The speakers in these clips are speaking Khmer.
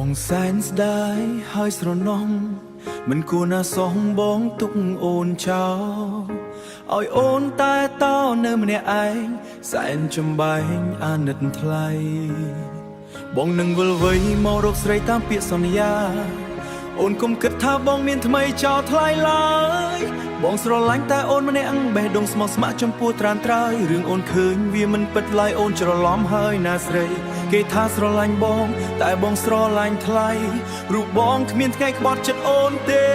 បងសែនស្ដាយហើយស្រណោះមិនគួរណាសងបងទុកអូនចោលឲ្យអូនតែតនៅម្នាក់ឯងសែនចំបែងអាណិតថ្លៃបងនឹងវិលវ័យមករកស្រីតាមពាក្យសន្យាអូនកុំគិតថាបងមានថ្មីចោលថ្លៃឡើយបងស្រឡាញ់តែអូនម្នាក់បេះដូងស្មោះស្ម័គ្រចំពោះត្រានត្រើយរឿងអូនឃើញវាមិនពិតឡើយអូនច្រឡំហើយណាស្រីគេថាស្រឡាញ់បងតែបងស្រឡាញ់ថ្លៃរូបបងគ្មានថ្ងៃក្បត់ចិត្តអូនទេ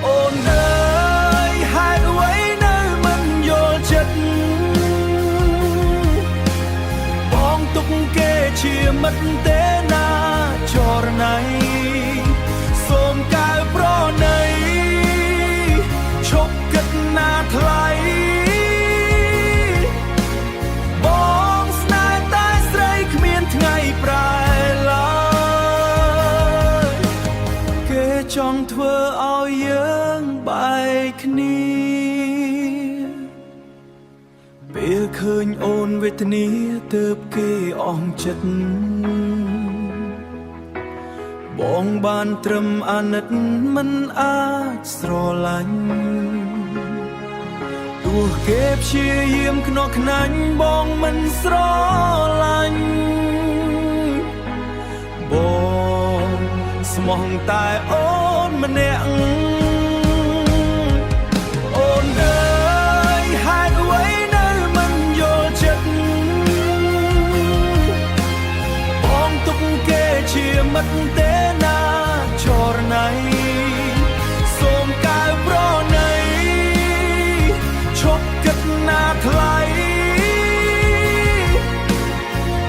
អូនអើយហេតុអ្វីនៅមិនយល់ចិត្តបងទុកគេជាមិត្តទេណាចរណៃសូមកៅប្រណីឈប់គិតណាថ្លៃបងស្នេហ៍តែស្រីគ្មានថ្ងៃប្រែឡើយគេចង់ធ្វើឲ្យយើងបែកគ្នាពេលឃើញអូនវេទនាទើបគេអស់ចិត្តបងបានត្រឹមអាណិតមិនអាចស្រឡាញ់ទោះគេព្យាយាមខ្នោះខ្នាញ់បងមិនស្រឡាញ់បងស្មោះតែអូនម្នាក់អូនអើយហេតុអ្វីនៅមិនយល់ចិត្តបងទុកគេជាមិត្តទេណាចរណៃសូមកៅប្រណីឈប់គិតណាថ្លៃ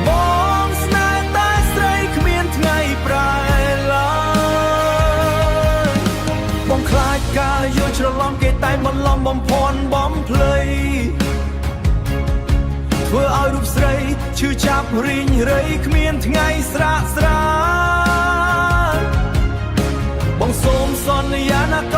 បងស្នេហ៍តែស្រីគ្មានថ្ងៃប្រែឡើយបងខ្លាចការយល់ច្រឡំគេតែបន្លំបំភាន់បំភ្លៃធ្វើឲ្យរូបស្រីឈឺចាប់រីងរៃគ្មានថ្ងៃស្រាកស្រានបងសូមសន្យាណាក